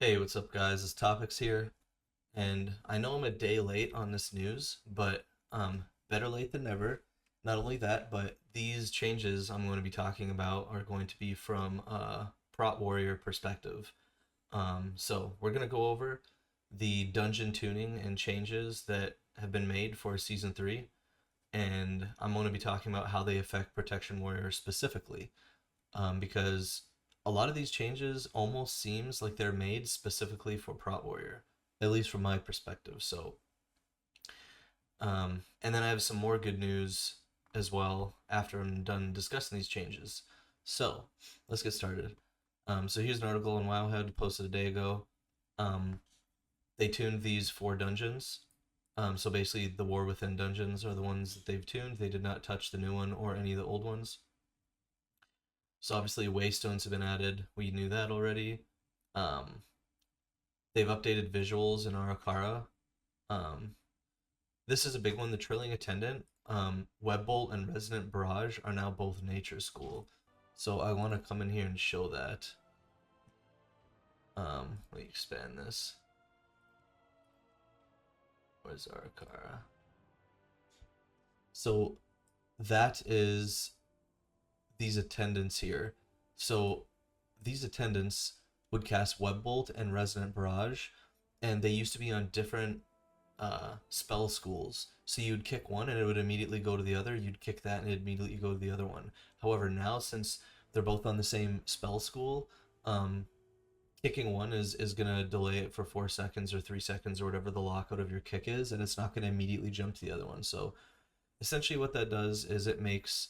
Hey, what's up, guys? It's Topics here, and I know I'm a day late on this news, but better late than never. Not only that, but these changes I'm going to be talking about are going to be from a Prot Warrior perspective. So we're going to go over the dungeon tuning and changes that have been made for Season 3, and I'm going to be talking about how they affect Protection Warrior specifically because a lot of these changes almost seems like they're made specifically for Prot Warrior, at least from my perspective. And then I have some more good news as well after I'm done discussing these changes. So, let's get started. So here's an article on Wowhead posted a day ago. Um, they tuned these four dungeons. So basically, the War Within dungeons are the ones that they've tuned. They did not touch the new one or any of the old ones. So obviously waystones have been added. We knew that already. Um, they've updated visuals in Ara-Kara. Um, this is a big one. The Trilling Attendant, Webbolt, and Resonant Barrage are now both Nature School. So I want to come in here and show that. Let me expand this. Where's Ara-Kara? So that is these attendants here. So these attendants would cast Webbolt and Resonant Barrage, and they used to be on different spell schools. So you'd kick one and it would immediately go to the other. You'd kick that and it'd immediately go to the other one. However, now since they're both on the same spell school, kicking one is gonna delay it for 4 seconds or 3 seconds or whatever the lockout of your kick is, and it's not gonna immediately jump to the other one. So essentially, what that does is it makes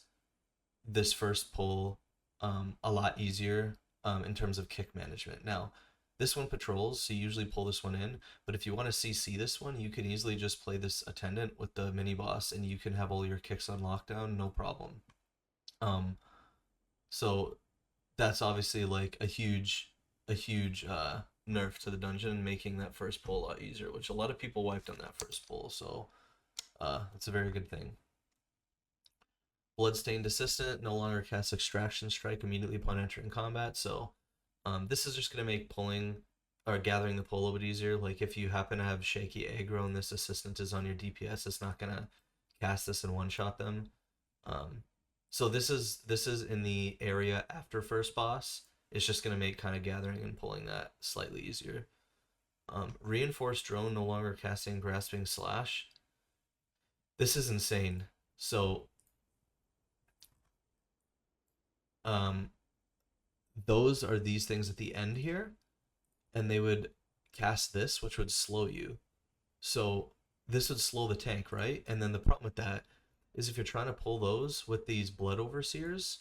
this first pull a lot easier in terms of kick management. Now, this one patrols, so you usually pull this one in, but if you want to CC this one, you can easily just play this attendant with the mini boss and you can have all your kicks on lockdown, no problem. Um, so that's obviously like a huge nerf to the dungeon, making that first pull a lot easier, which a lot of people wiped on that first pull, so it's a very good thing. Bloodstained Assistant no longer casts Extraction Strike immediately upon entering combat, so this is just going to make pulling or gathering the pull a bit easier. Like if you happen to have shaky aggro and this assistant is on your DPS, it's not going to cast this and one-shot them. So this is in the area after first boss. It's just going to make kind of gathering and pulling that slightly easier. Reinforced Drone no longer casting Grasping Slash. This is insane. So um, those are these things at the end here, and they would cast this, which would slow you. So this would slow the tank, right? And then the problem with that is if you're trying to pull those with these Blood Overseers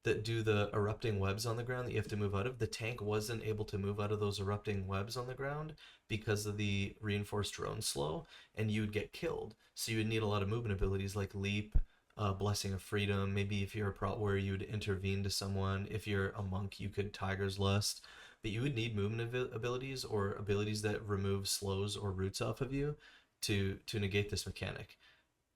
that do the erupting webs on the ground that you have to move out of, the tank wasn't able to move out of those erupting webs on the ground because of the reinforced drone slow, and you would get killed. So you would need a lot of movement abilities like Leap, Blessing of Freedom. Maybe if you're a Prot Warrior, you would intervene to someone. If you're a monk, you could Tiger's Lust. But you would need movement abilities or abilities that remove slows or roots off of you to negate this mechanic.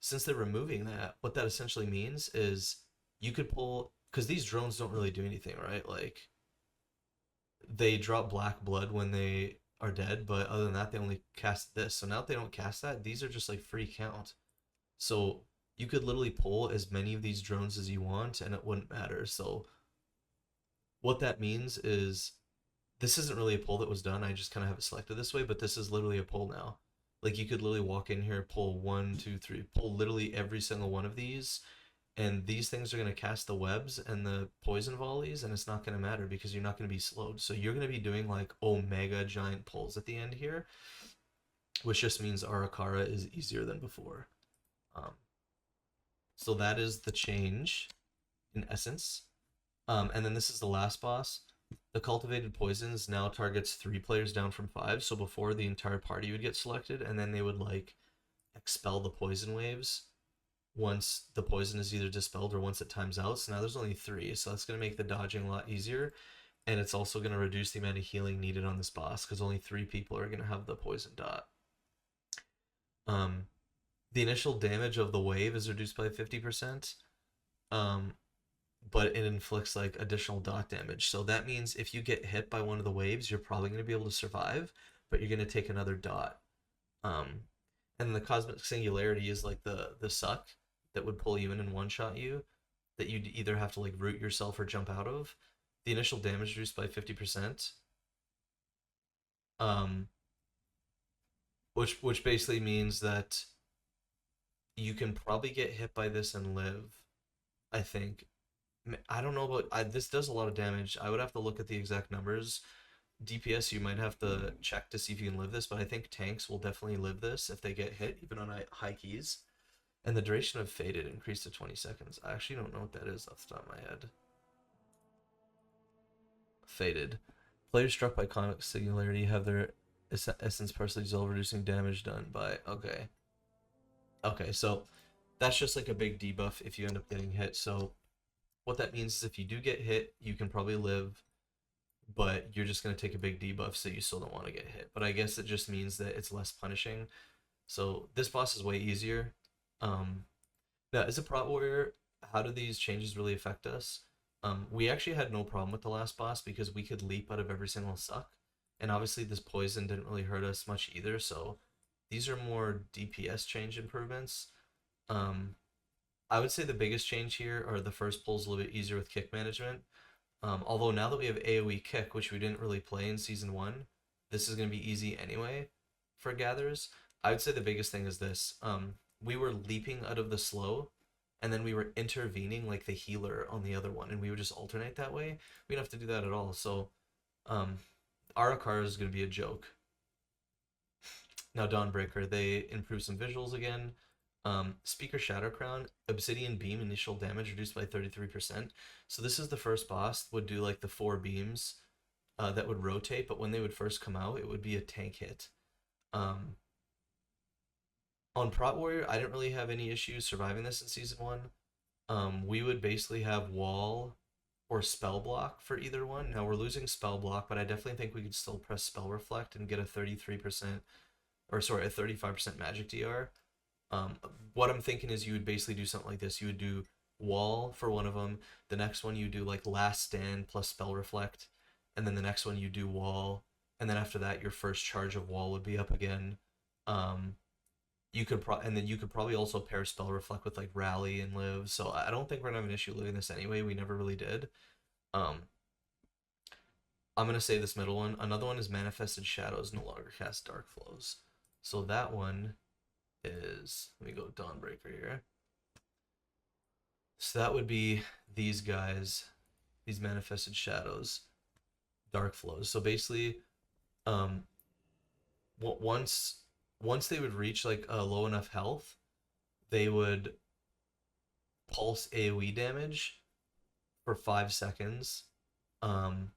Since they're removing that, what that essentially means is you could pull, because these drones don't really do anything, right? Like they drop black blood when they are dead, but other than that, they only cast this. So now if they don't cast that, these are just like free count. So you could literally pull as many of these drones as you want and it wouldn't matter. So what that means is this isn't really a pull that was done. I just kind of have it selected this way, but this is literally a pull now. Like you could literally walk in here, pull one, two, three, pull literally every single one of these, and these things are going to cast the webs and the poison volleys, and it's not going to matter because you're not going to be slowed. So you're going to be doing like omega giant pulls at the end here, which just means Ara-Kara is easier than before. Um, so that is the change in essence. And then this is the last boss. The Cultivated Poisons now targets 3 players down from 5. So before, the entire party would get selected, and then they would like expel the poison waves once the poison is either dispelled or once it times out. So now there's only 3, so that's going to make the dodging a lot easier, and it's also going to reduce the amount of healing needed on this boss because only 3 people are going to have the poison dot. The initial damage of the wave is reduced by 50%. Um, but it inflicts like additional dot damage. So that means if you get hit by one of the waves, you're probably going to be able to survive, but you're going to take another dot. Um, and the cosmic singularity is like the suck that would pull you in and one shot you, that you'd either have to like root yourself or jump out of. The initial damage reduced by 50%. Um, which basically means that you can probably get hit by this and live. I think. I don't know about this does a lot of damage. I would have to look at the exact numbers. DPS, you might have to check to see if you can live this, but I think tanks will definitely live this if they get hit, even on high keys. And the duration of Faded increased to 20 seconds. I actually don't know what that is off the top of my head. Faded. Players struck by cosmic singularity have their essence partially dissolved, reducing damage done by... Okay. Okay, so that's just like a big debuff if you end up getting hit. So what that means is if you do get hit, you can probably live, but you're just going to take a big debuff, so you still don't want to get hit. But I guess it just means that it's less punishing. So this boss is way easier. Now, as a Prot Warrior, how do these changes really affect us? We actually had no problem with the last boss because we could leap out of every single suck. And obviously this poison didn't really hurt us much either, so these are more DPS change improvements. Um, I would say the biggest change here are the first pull's a little bit easier with kick management. Although now that we have AoE kick, which we didn't really play in season 1, this is going to be easy anyway for gatherers. I would say the biggest thing is this. We were leaping out of the slow, and then we were intervening like the healer on the other one, and we would just alternate that way. We don't have to do that at all. So um, Ara-Kara is going to be a joke. Now Dawnbreaker, they improved some visuals again. Speaker Shadow Crown, Obsidian Beam initial damage reduced by 33%. So this is the first boss would do like the 4 beams that would rotate, but when they would first come out, it would be a tank hit. Um, on Prot Warrior, I didn't really have any issues surviving this in season 1. We would basically have wall or spell block for either one. Now we're losing spell block, but I definitely think we could still press spell reflect and get a 33%, or sorry, a 35% magic DR. What I'm thinking is you would basically do something like this. You would do wall for one of them. The next one you do like last stand plus spell reflect, and then the next one you do wall, and then after that your first charge of wall would be up again. Um, and then you could probably also pair spell reflect with like rally and live. So I don't think we're gonna have an issue living this anyway. We never really did. Um, I'm gonna say this middle one. Another one is manifested shadows no longer cast dark flows. So that one is, let me go Dawnbreaker here. So that would be these guys, these manifested shadows, dark flows. So basically, um, once they would reach like a low enough health, they would pulse AoE damage for 5 seconds. And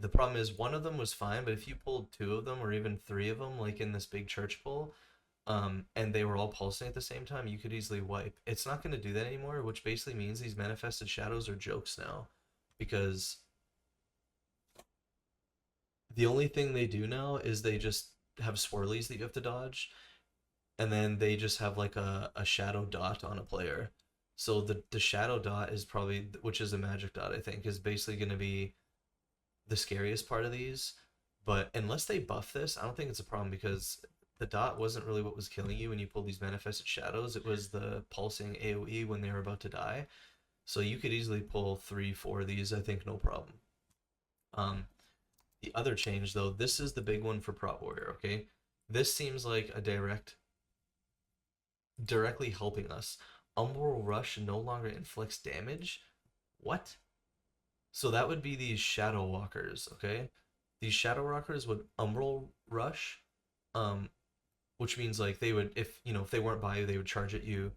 the problem is one of them was fine, but if you pulled 2 of them or even 3 of them, like in this big church pull, and they were all pulsing at the same time, you could easily wipe. It's not going to do that anymore, which basically means these manifested shadows are jokes now, because the only thing they do now is they just have swirlies that you have to dodge, and then they just have like a shadow dot on a player. So the shadow dot is probably, which is a magic dot, I think, is basically going to be the scariest part of these. But unless they buff this, I don't think it's a problem, because the dot wasn't really what was killing you when you pulled these manifested shadows. It was the pulsing AoE when they were about to die. So you could easily pull 3, 4 of these, I think, no problem. The other change, though, this is the big one for Prot Warrior, okay? This seems like a directly helping us. Umbral Rush no longer inflicts damage? What? So that would be these Shadow Walkers, okay? These Shadow Walkers would Umbral Rush, um, which means like they would, if they weren't by you, they would charge at you,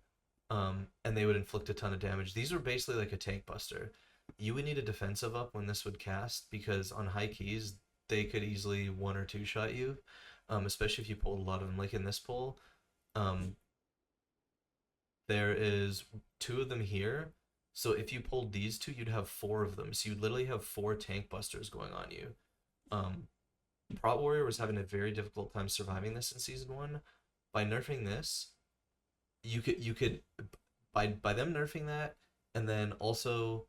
and they would inflict a ton of damage. These were basically like a tank buster. You would need a defensive up when this would cast, because on high keys they could easily 1 or 2 shot you, especially if you pulled a lot of them. Like in this pull, um, there is 2 of them here. So if you pulled these 2, you'd have 4 of them. So you'd literally have 4 tank busters going on you. Prot Warrior was having a very difficult time surviving this in season 1. By nerfing this, you could by them nerfing that And then also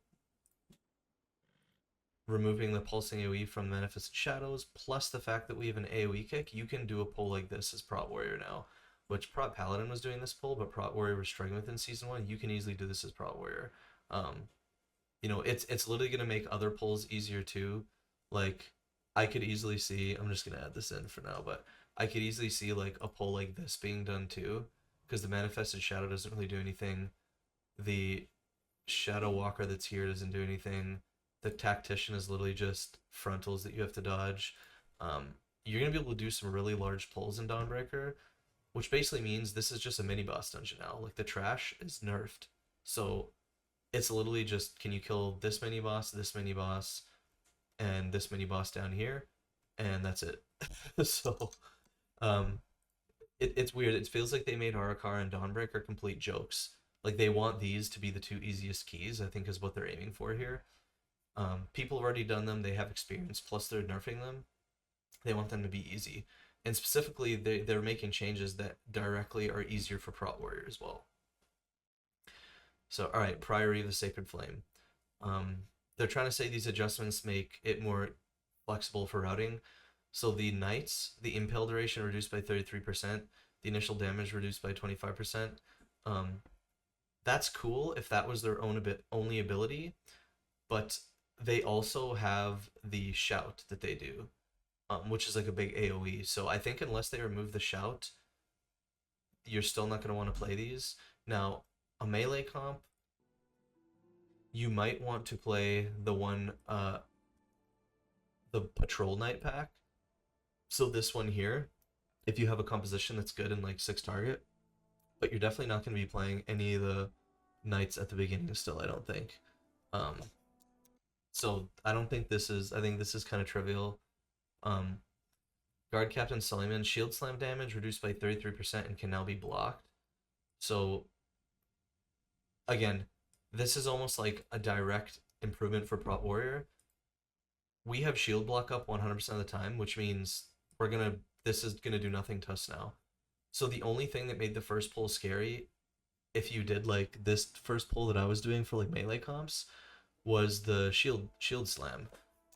removing the pulsing AoE from Manifested Shadows, plus the fact that we have an AoE kick, you can do a pull like this as Prot Warrior now. Which Prot Paladin was doing this pull, but Prot Warrior was struggling with in Season 1. You can easily do this as Prot Warrior. It's literally gonna make other pulls easier too. Like I could easily see, I'm just gonna add this in for now, but I could easily see like a pull like this being done too, because the Manifested Shadow doesn't really do anything. The Shadow Walker that's here doesn't do anything. The Tactician is literally just frontals that you have to dodge. You're gonna be able to do some really large pulls in Dawnbreaker, which basically means this is just a mini boss dungeon now. Like the trash is nerfed, so it's literally just, can you kill this mini boss, and this mini boss down here, and that's it. So um, it's weird. It feels like they made Ara-Kara and Dawnbreaker complete jokes. Like they want these to be the two easiest keys, I think is what they're aiming for here. People have already done them, they have experience, plus they're nerfing them. They want them to be easy. And specifically, they're making changes that directly are easier for Prot Warrior as well. So, all right, Priory of the Sacred Flame. They're trying to say these adjustments make it more flexible for routing. So the knights, the impale duration reduced by 33%, the initial damage reduced by 25%. That's cool if that was their only ability, but they also have the shout that they do, which is like a big AoE. So I think unless they remove the shout, you're still not going to want to play these. Now, a melee comp, you might want to play the Patrol Knight pack. So this one here, if you have a composition that's good in like 6 target, but you're definitely not going to be playing any of the knights at the beginning still, I don't think. So I don't think this is, I think this is kind of trivial. Guard Captain Suleiman, shield slam damage reduced by 33% and can now be blocked. So again, this is almost like a direct improvement for Prot Warrior. We have shield block up 100% of the time, which means this is gonna do nothing to us now. So the only thing that made the first pull scary, if you did like this first pull that I was doing for like melee comps, was the shield slam.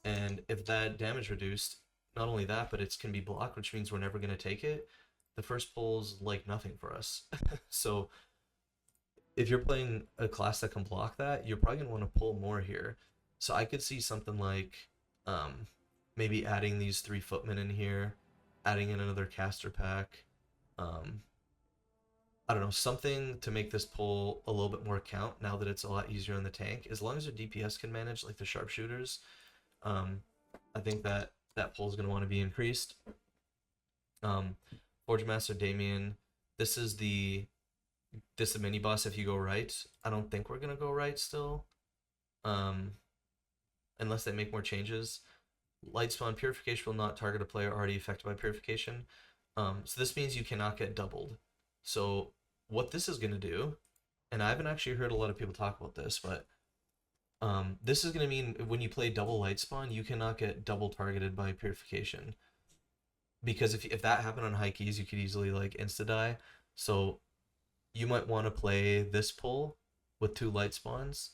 And if that damage reduced, not only that, but it can be blocked, which means we're never gonna take it. The first pull's like nothing for us. So if you're playing a class that can block that, you're probably gonna want to pull more here. So I could see something like maybe adding these 3 footmen in here, adding in another caster pack. I don't know, something to make this pull a little bit more count now that it's a lot easier on the tank. As long as your DPS can manage, like the sharpshooters, I think that pull is going to want to be increased. Forge Master Damien, this is the mini boss if you go right. I don't think we're going to go right still, unless they make more changes. Light Spawn, Purification will not target a player already affected by Purification. So this means you cannot get doubled. So what this is going to do, and I haven't actually heard a lot of people talk about this, but this is going to mean when you play double Light Spawn, you cannot get double targeted by Purification. Because if that happened on high keys, you could easily like insta-die. So you might want to play this pull with 2 Light Spawns.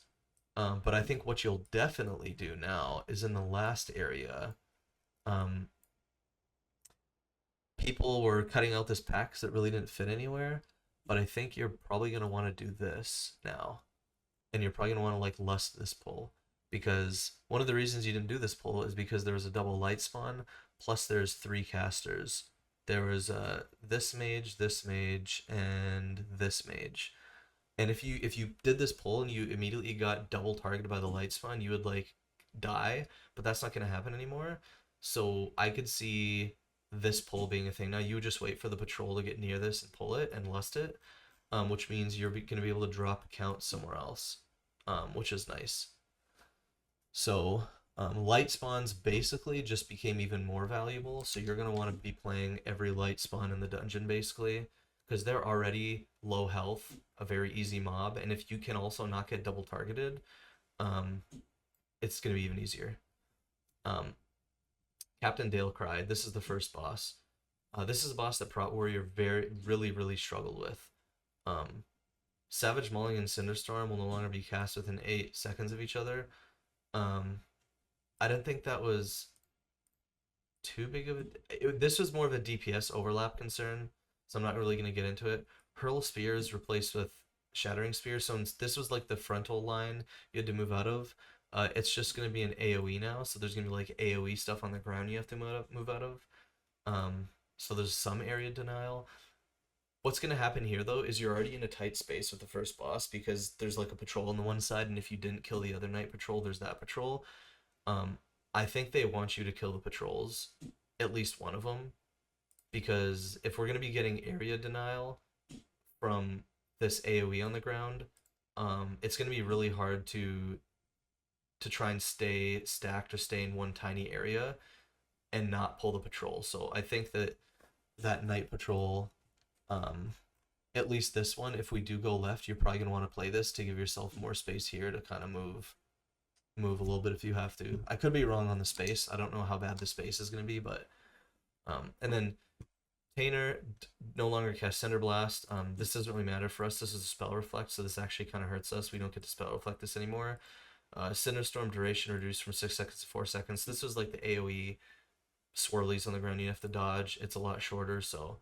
But I think what you'll definitely do now is in the last area, people were cutting out this pack because it really didn't fit anywhere, but I think you're probably going to want to do this now. And you're probably going to want to like lust this pull, because one of the reasons you didn't do this pull is because there was a double light spawn, plus there's 3 casters. There was this mage, and this mage. And if you did this pull and you immediately got double targeted by the light spawn, you would like die, but that's not going to happen anymore. So I could see this pull being a thing. Now you would just wait for the patrol to get near this and pull it and lust it, which means you're going to be able to drop a count somewhere else, which is nice. So light spawns basically just became even more valuable. So you're going to want to be playing every light spawn in the dungeon basically, because they're already low health, a very easy mob, and if you can also not get double targeted, it's going to be even easier. Captain Dalecride, this is the first boss. This is a boss that Prot Warrior really struggled with. Savage Mauling and Cinderstorm will no longer be cast within 8 seconds of each other. I didn't think that was too big of this was more of a DPS overlap concern, so I'm not really going to get into it. Hurl Spears replaced with Shattering Spear, so this was like the frontal line you had to move out of. It's just going to be an AoE now, so there's going to be like AoE stuff on the ground you have to move out of. So there's some area denial. What's going to happen here, though, is you're already in a tight space with the first boss because there's like a patrol on the one side, and if you didn't kill the other night patrol, there's that patrol. Um, I think they want you to kill the patrols, at least one of them, because if we're going to be getting area denial from this AoE on the ground, it's going to be really hard to try and stay stacked or stay in one tiny area and not pull the patrol. So I think that night patrol, at least this one, if we do go left, you're probably going to want to play this to give yourself more space here to kind of move a little bit if you have to. I could be wrong on the space. I don't know how bad the space is going to be, but and then Tainer no longer casts Cinder Blast. This doesn't really matter for us. This is a spell reflect, so this actually kind of hurts us. We don't get to spell reflect this anymore. Cinderstorm duration reduced from 6 seconds to 4 seconds. This was like the AoE swirlies on the ground you have to dodge. It's a lot shorter, so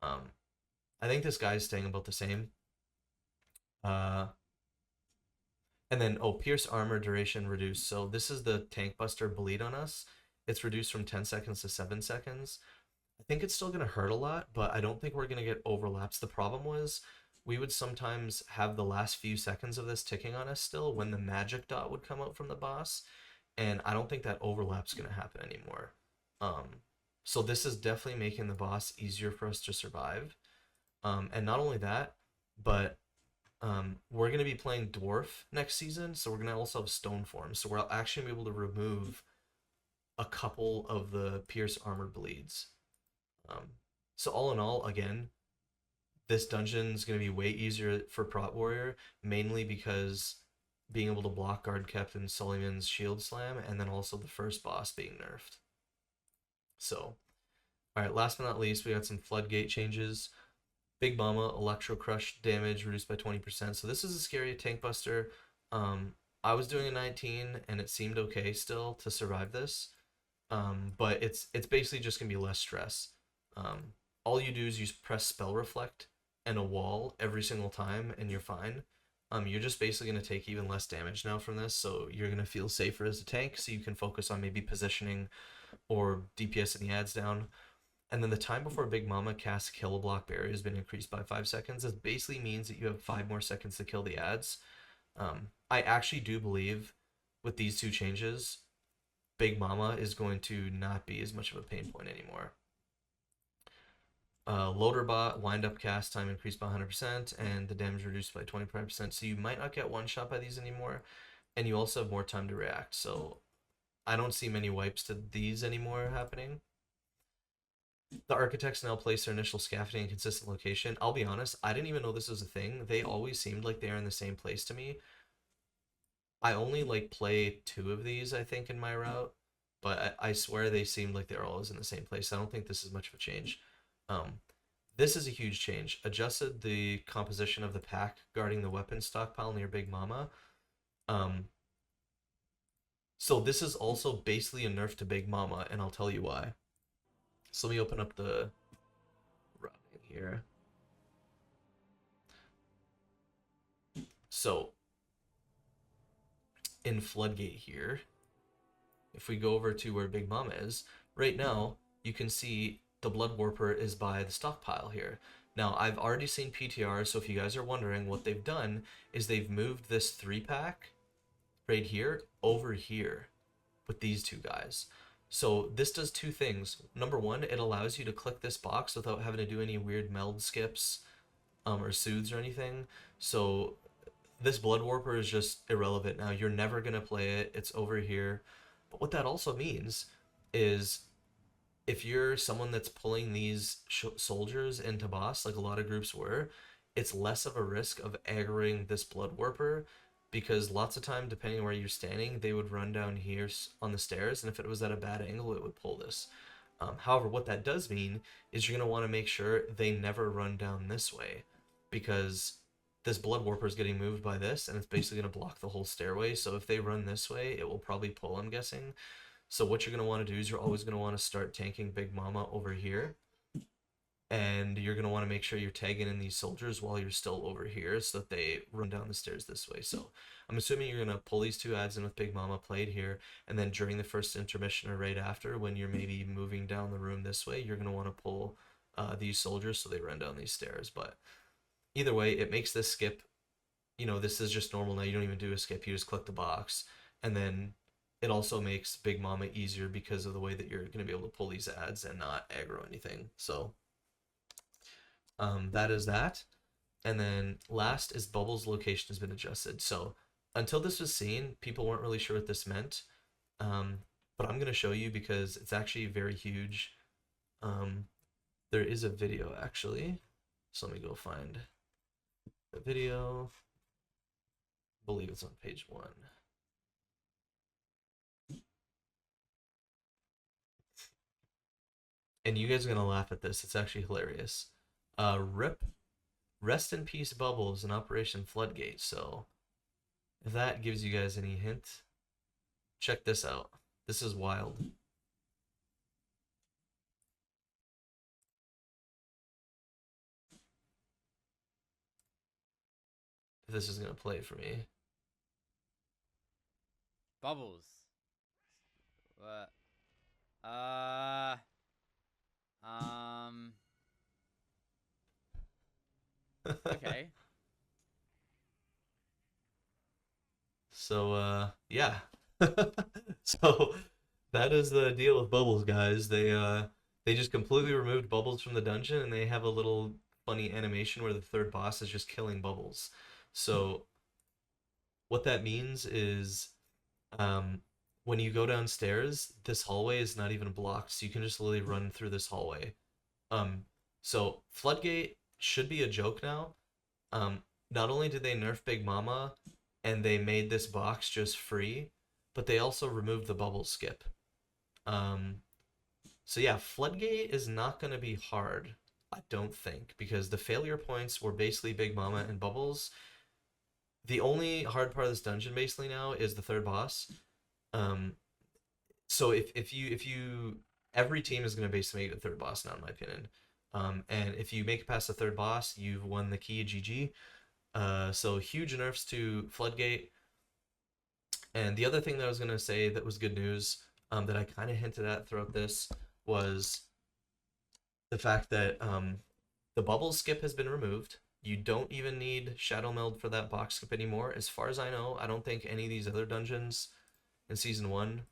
I think this guy's staying about the same. And then, Pierce armor duration reduced. So this is the Tank Buster bleed on us. It's reduced from 10 seconds to 7 seconds. I think it's still going to hurt a lot, but I don't think we're going to get overlaps. The problem was we would sometimes have the last few seconds of this ticking on us still when the magic dot would come out from the boss, and I don't think that overlap's going to happen anymore. So this is definitely making the boss easier for us to survive. And not only that, but we're going to be playing Dwarf next season, so we're going to also have Stone Form. So we're actually going to be able to remove a couple of the Pierce armor bleeds. So all in all, again, this dungeon is going to be way easier for Prot Warrior, mainly because being able to block Guard Captain Suleiman's Shield Slam, and then also the first boss being nerfed. So, alright, last but not least, we got some Floodgate changes. Big Mama, Electro Crush damage reduced by 20%. So this is a scary tank buster. I was doing a 19, and it seemed okay still to survive this. But it's basically just going to be less stress. All you do is you press Spell Reflect and a wall every single time, and you're fine. You're just basically going to take even less damage now from this, so you're going to feel safer as a tank, so you can focus on maybe positioning or DPS in the ads down. And then the time before Big Mama casts Kill a Block Barrier has been increased by 5 seconds. This basically means that you have 5 more seconds to kill the ads. I actually do believe with these two changes, Big Mama is going to not be as much of a pain point anymore. Loaderbot wind up cast time increased by 100% and the damage reduced by 25%. So you might not get one shot by these anymore, and you also have more time to react. So I don't see many wipes to these anymore happening. The architects now place their initial scaffolding in consistent location. I'll be honest, I didn't even know this was a thing. They always seemed like they are in the same place to me. I only like play 2 of these, I think, in my route, but I swear they seemed like they're always in the same place. I don't think this is much of a change. This is a huge change. Adjusted the composition of the pack guarding the weapon stockpile near Big Mama. So this is also basically a nerf to Big Mama, and I'll tell you why. So let me open up the routing here. So in Floodgate here, if we go over to where Big Mama is, right now you can see the Blood Warper is by the stockpile here. Now, I've already seen PTR, so if you guys are wondering, what they've done is they've moved this 3-pack right here over here with these 2 guys. So this does 2 things. Number 1, it allows you to click this box without having to do any weird meld skips or soothes or anything. So this Blood Warper is just irrelevant now. You're never going to play it. It's over here. But what that also means is if you're someone that's pulling these soldiers into boss, like a lot of groups were, it's less of a risk of aggroing this Blood Warper, because lots of time, depending on where you're standing, they would run down here on the stairs, and if it was at a bad angle, it would pull this. However, what that does mean is you're going to want to make sure they never run down this way, because this Blood Warper is getting moved by this, and it's basically going to block the whole stairway. So if they run this way, it will probably pull, I'm guessing. So what you're going to want to do is you're always going to want to start tanking Big Mama over here. And you're going to want to make sure you're tagging in these soldiers while you're still over here so that they run down the stairs this way. So I'm assuming you're going to pull these two ads in with Big Mama played here, and then during the first intermission or right after, when you're maybe moving down the room this way, you're going to want to pull these soldiers so they run down these stairs. But either way, it makes this skip, you know, this is just normal now. You don't even do a skip, you just click the box. And then it also makes Big Mama easier because of the way that you're going to be able to pull these ads and not aggro anything. So that is that. And then last is Bubble's location has been adjusted. So until this was seen, people weren't really sure what this meant. But I'm going to show you because it's actually very huge. There is a video actually. So let me go find the video. I believe it's on page 1. And you guys are going to laugh at this. It's actually hilarious. Rest in peace Bubbles in Operation Floodgate. So if that gives you guys any hint, check this out. This is wild. If this is going to play for me. Bubbles. What? Okay. So, yeah. So, that is the deal with Bubbles, guys. They just completely removed Bubbles from the dungeon, and they have a little funny animation where the third boss is just killing Bubbles. So, what that means is, when you go downstairs, this hallway is not even blocked, so you can just literally run through this hallway. So Floodgate should be a joke now. Not only did they nerf Big Mama and they made this box just free, but they also removed the bubble skip. So yeah, Floodgate is not going to be hard, I don't think, because the failure points were basically Big Mama and Bubbles. The only hard part of this dungeon basically now is the third boss. So if you every team is going to basically make the third boss now, in my opinion. And if you make it past the third boss, you've won the key GG. So huge nerfs to Floodgate. And the other thing that I was going to say that was good news, that I kind of hinted at throughout this, was the fact that the bubble skip has been removed. You don't even need Shadow Meld for that box skip anymore. As far as I know, I don't think any of these other dungeons in Season 1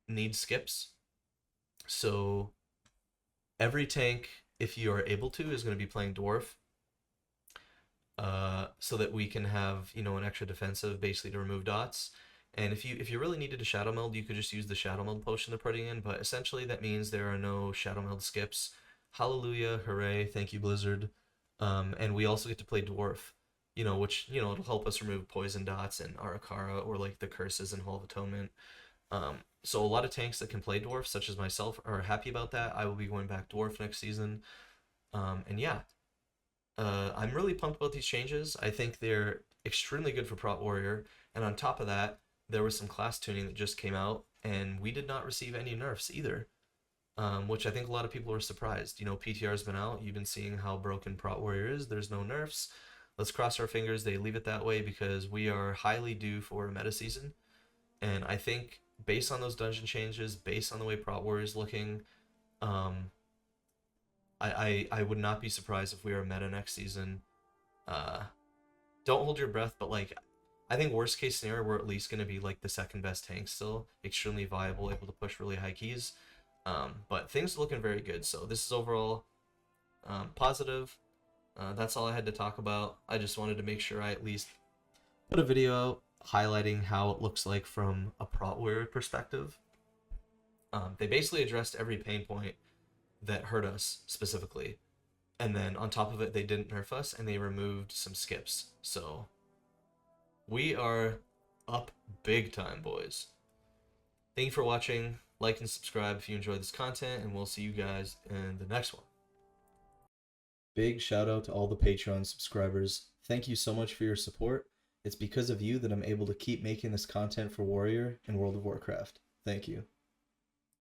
need skips. So every tank, if you are able to, is going to be playing Dwarf. So that we can have, you know, an extra defensive basically to remove dots. And if you really needed a Shadow Meld, you could just use the Shadow Meld potion they're putting in, but essentially that means there are no Shadow Meld skips. Hallelujah, hooray, thank you Blizzard. And we also get to play Dwarf, you know, which, you know, it'll help us remove poison dots and Ara-Kara or like the curses in Hall of Atonement. So a lot of tanks that can play Dwarf, such as myself, are happy about that. I will be going back Dwarf next season. And yeah, I'm really pumped about these changes. I think they're extremely good for Prot Warrior. And on top of that, there was some class tuning that just came out, and we did not receive any nerfs either, which I think a lot of people were surprised. You know, PTR's been out. You've been seeing how broken Prot Warrior is. There's no nerfs. Let's cross our fingers they leave it that way because we are highly due for a meta season. And I think based on those dungeon changes, based on the way Prot Warrior is looking, I would not be surprised if we are meta next season. Don't hold your breath, but like, I think worst case scenario, we're at least going to be like the second best tank still, extremely viable, able to push really high keys. But things are looking very good. So this is overall positive. That's all I had to talk about. I just wanted to make sure I at least put a video out highlighting how it looks like from a Prot Warrior perspective. They basically addressed every pain point that hurt us specifically. And then on top of it, they didn't nerf us and they removed some skips. So we are up big time, boys. Thank you for watching. Like and subscribe if you enjoyed this content, and we'll see you guys in the next one. Big shout out to all the Patreon subscribers. Thank you so much for your support. It's because of you that I'm able to keep making this content for Warrior and World of Warcraft. Thank you.